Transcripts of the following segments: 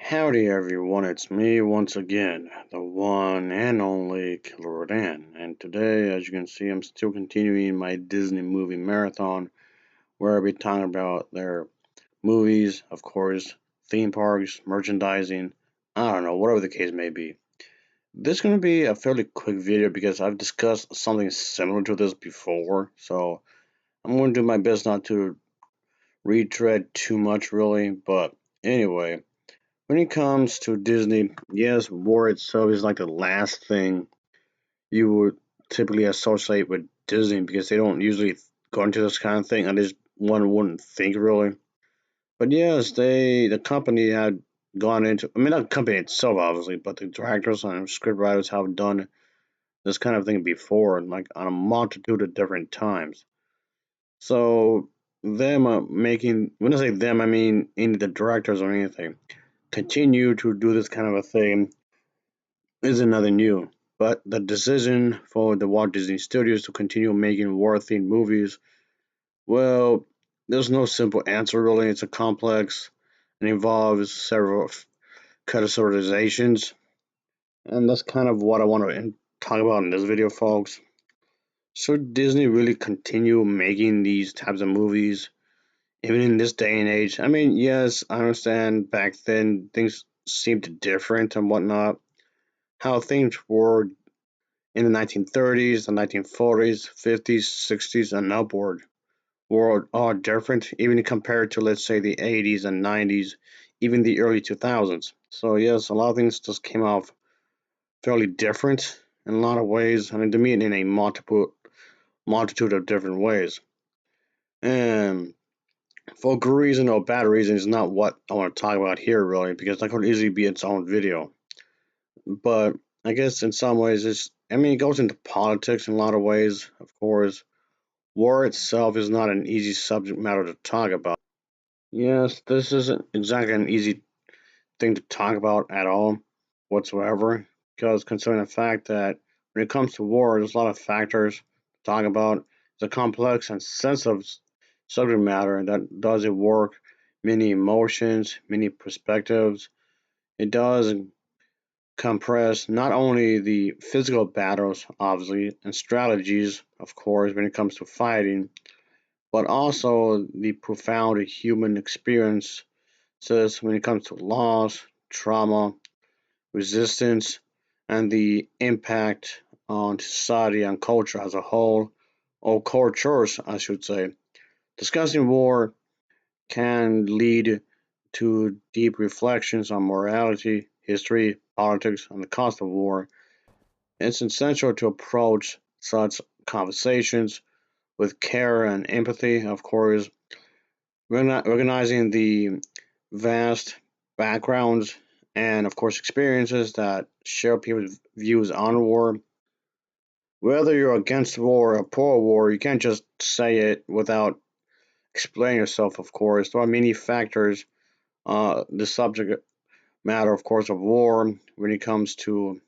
Howdy everyone, it's me once again, the one and only Killer Dan, and today, as you can see, I'm still continuing my Disney movie marathon, where I'll be talking about their movies, of course, theme parks, merchandising, I don't know, whatever the case may be. This is going to be a fairly quick video because I've discussed something similar to this before, so I'm going to do my best not to retread too much really, but anyway. When it comes to Disney, yes, war itself is like the last thing you would typically associate with Disney because they don't usually go into this kind of thing. At least one wouldn't think really. But yes, the company had gone into. I mean, not the company itself, obviously, but the directors and script writers have done this kind of thing before, like on a multitude of different times. So them making, when I say them, I mean any of the directors or anything, continue to do this kind of a thing isn't nothing new, but the decision for the Walt Disney Studios to continue making war-themed movies, well, there's no simple answer really. It's a complex and involves several categorizations, and that's kind of what I want to talk about in this video, folks. Should Disney really continue making these types of movies, even in this day and age? I mean, yes, I understand back then things seemed different and whatnot. How things were in the 1930s, the 1940s, 50s, 60s, and upward were all different, even compared to, let's say, the 80s and 90s, even the early 2000s. So, yes, a lot of things just came off fairly different in a lot of ways, and to me, in a multitude of different ways. And for good reason or bad reason is not what I want to talk about here, really, because that could easily be its own video. But I guess in some ways, I mean, it goes into politics in a lot of ways, of course. War itself is not an easy subject matter to talk about. Yes, this isn't exactly an easy thing to talk about at all, whatsoever, because considering the fact that when it comes to war, there's a lot of factors to talk about. It's a complex and sensitive subject matter that does evoke many emotions, many perspectives. It does compress not only the physical battles, obviously, and strategies, of course, when it comes to fighting, but also the profound human experiences when it comes to loss, trauma, resistance, and the impact on society and culture as a whole, or cultures, I should say. Discussing war can lead to deep reflections on morality, history, politics, and the cost of war. It's essential to approach such conversations with care and empathy, of course, recognizing the vast backgrounds and, of course, experiences that share people's views on war. Whether you're against war or pro war, you can't just say it without explaining yourself, of course. There are many factors, the subject matter, of course, of war when it comes to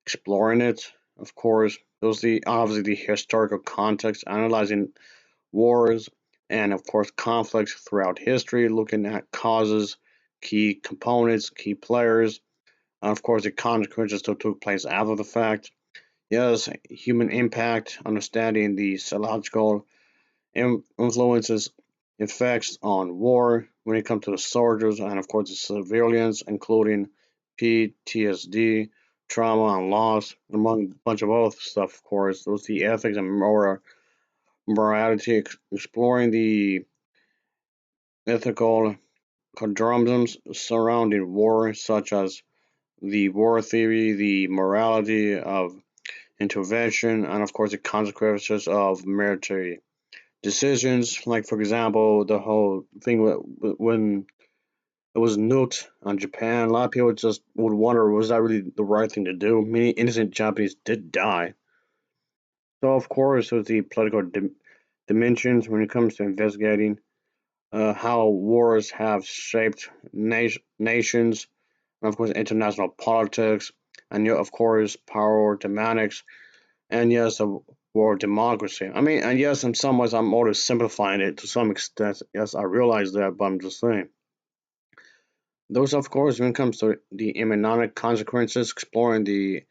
exploring it, of course. There's the obviously the historical context, analyzing wars, and of course conflicts throughout history, looking at causes, key components, key players, and of course the consequences that took place after the fact. Yes, human impact, understanding the psychological influences, effects on war when it comes to the soldiers and of course the civilians, including PTSD, trauma and loss, among a bunch of other stuff, of course. Those the ethics and morality, exploring the ethical conundrums surrounding war, such as the war theory, the morality of intervention, and of course the consequences of military decisions. Like, for example, the whole thing when it was nuked on Japan, a lot of people just would wonder, was that really the right thing to do? Many innocent Japanese did die. So, of course, there's the political dimensions when it comes to investigating how wars have shaped nations, and of course, international politics, and of course, power dynamics, and yes, a world democracy. I mean, and yes, in some ways, I'm always simplifying it to some extent. Yes, I realize that, but I'm just saying. Those, of course, when it comes to the economic consequences, exploring the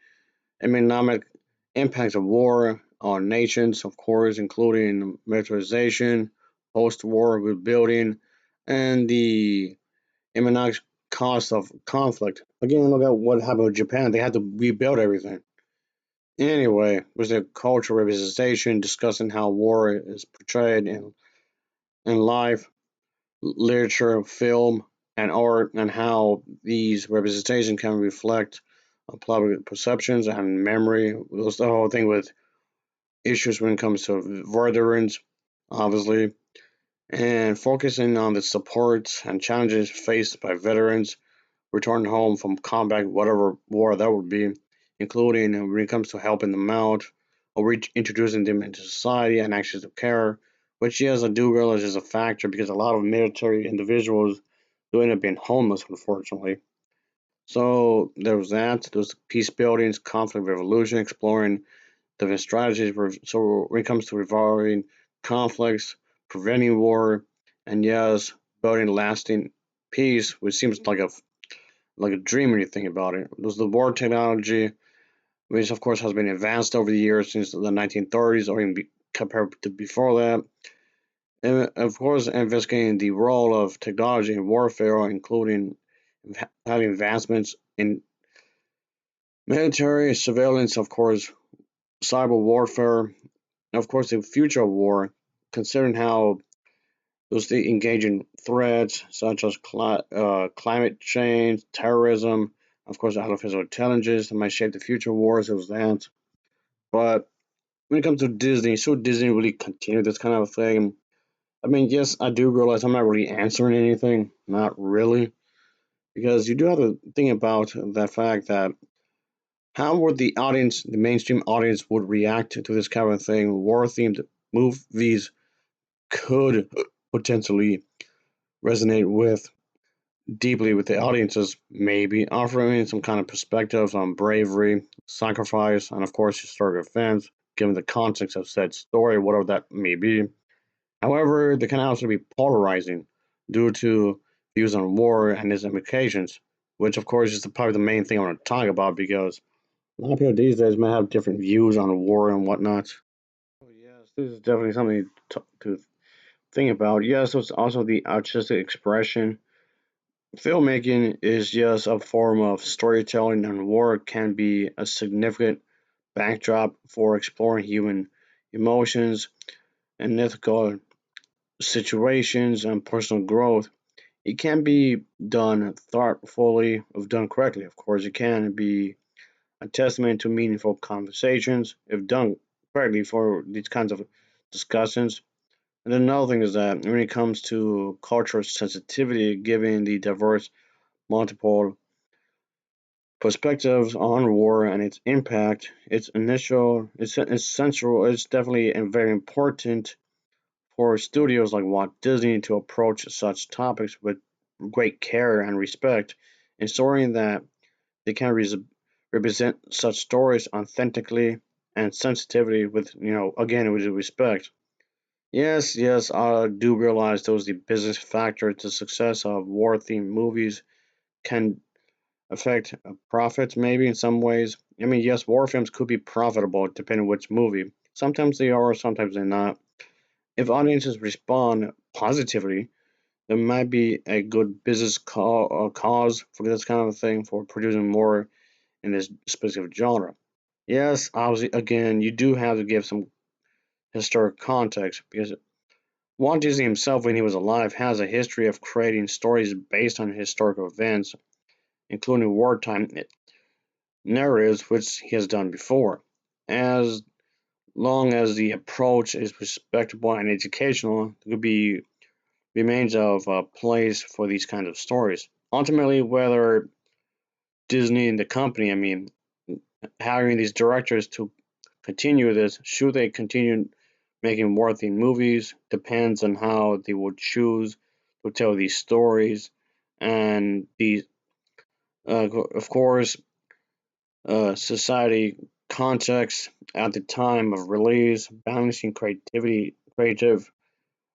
economic impacts of war on nations, of course, including militarization, post-war rebuilding, and the economic cost of conflict. Again, look at what happened with Japan. They had to rebuild everything. Anyway, was the cultural representation discussing how war is portrayed in life, literature, film, and art, and how these representations can reflect on public perceptions and memory. There's the whole thing with issues when it comes to veterans, obviously, and focusing on the supports and challenges faced by veterans returning home from combat, whatever war that would be, including when it comes to helping them out or introducing them into society and access to care, which, yes, I do realize is a factor because a lot of military individuals do end up being homeless, unfortunately. So there was that. There was peace buildings, conflict resolution, exploring different strategies. So when it comes to resolving conflicts, preventing war, and yes, building lasting peace, which seems like a dream when you think about it. There's the war technology, which of course has been advanced over the years since the 1930s, or even compared to before that. And of course, investigating the role of technology in warfare, including having advancements in military surveillance, of course, cyber warfare, and of course, the future of war, considering how those the engaging threats such as climate change, terrorism, of course, artificial intelligence that might shape the future wars. It was that. But when it comes to Disney, should Disney really continue this kind of thing? I mean, yes, I do realize I'm not really answering anything. Not really. Because you do have to think about the fact that how would the audience, the mainstream audience, would react to this kind of thing? War themed movies could potentially resonate with deeply with the audiences, maybe offering some kind of perspectives on bravery, sacrifice, and of course, historical events, given the context of said story, whatever that may be. However, they can also be polarizing due to views on war and its implications, which, of course, is probably the main thing I want to talk about because a lot of people these days may have different views on war and whatnot. Oh, yes, this is definitely something to think about. Yes, it's also the artistic expression. Filmmaking is just a form of storytelling, and war can be a significant backdrop for exploring human emotions and ethical situations and personal growth. It can be done thoughtfully, if done correctly. Of course, it can be a testament to meaningful conversations if done correctly for these kinds of discussions. And then another thing is that when it comes to cultural sensitivity, given the diverse multiple perspectives on war and its impact, it's essential, it's definitely very important for studios like Walt Disney to approach such topics with great care and respect, ensuring that they can represent such stories authentically and sensitivity with, again, with respect. Yes, yes, I do realize those the business factor to success of war themed movies can affect profits maybe in some ways. I mean, yes, war films could be profitable depending on which movie. Sometimes they are, sometimes they're not. If audiences respond positively, there might be a good business cause for this kind of thing for producing more in this specific genre. Yes, obviously, again, you do have to give some historic context because Walt Disney himself, when he was alive, has a history of creating stories based on historical events, including wartime narratives, which he has done before. As long as the approach is respectable and educational, there could be remains of a place for these kinds of stories. Ultimately, whether Disney and the company, I mean, hiring these directors to continue this, should they continue making worthy movies, depends on how they would choose to tell these stories. And these, of course, society context at the time of release, balancing creative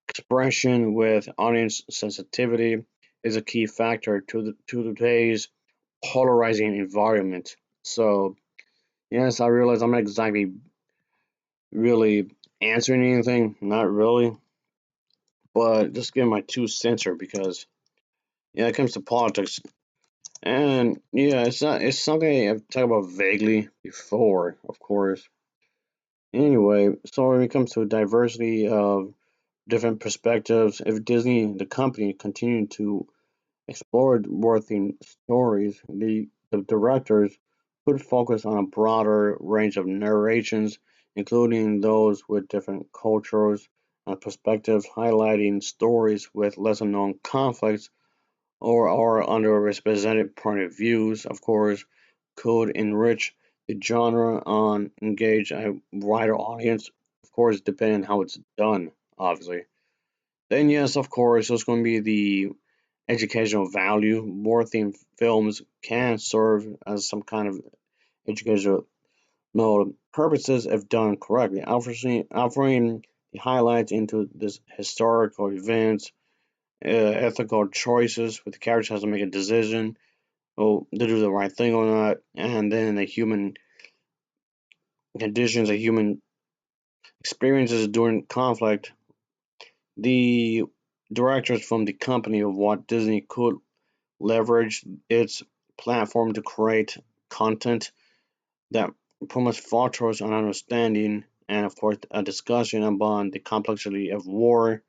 expression with audience sensitivity is a key factor to today's polarizing environment. So yes, I realize I'm not exactly really answering anything, not really, but just giving my 2 cents here because yeah, it comes to politics, and yeah, it's something I've talked about vaguely before, of course. Anyway, so when it comes to diversity of different perspectives, if Disney, the company, continued to explore worthy stories, the directors could focus on a broader range of narrations, including those with different cultures and perspectives, highlighting stories with lesser known conflicts or underrepresented point of views, of course, could enrich the genre on engage a wider audience, of course, depending on how it's done, obviously. Then, yes, of course, there's going to be the educational value. War themed films can serve as some kind of educational purposes if done correctly, offering the highlights into this historical events, ethical choices with the characters has to make a decision, oh, to do the right thing or not, and then the human conditions, the human experiences during conflict. The directors from the company of Walt Disney could leverage its platform to create content that promotes fosters an understanding and, of course, a discussion about the complexity of war,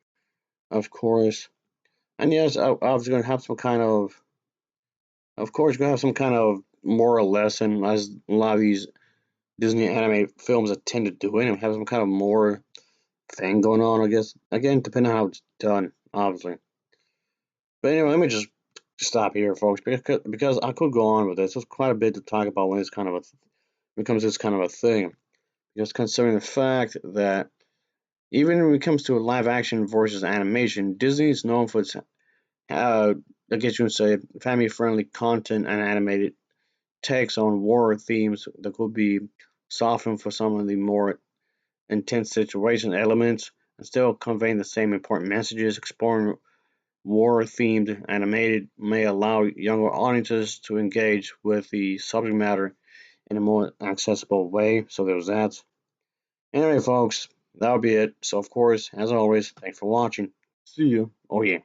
of course. And yes, I was going to have some kind of course, going to have some kind of moral lesson, as a lot of these Disney animated films that tend to do anyway, have some kind of more thing going on, I guess. Again, depending on how it's done, obviously. But anyway, let me just stop here, folks, because I could go on with this. There's quite a bit to talk about when it's kind of becomes this kind of a thing. Because considering the fact that even when it comes to live action versus animation, Disney is known for its, I guess you would say, family friendly content and animated takes on war themes that could be softened for some of the more intense situation elements and still conveying the same important messages. Exploring war themed animated may allow younger audiences to engage with the subject matter in a more accessible way. So there's that. Anyway, folks, that'll be it. So, of course, as always, thanks for watching. See you. Oh, yeah.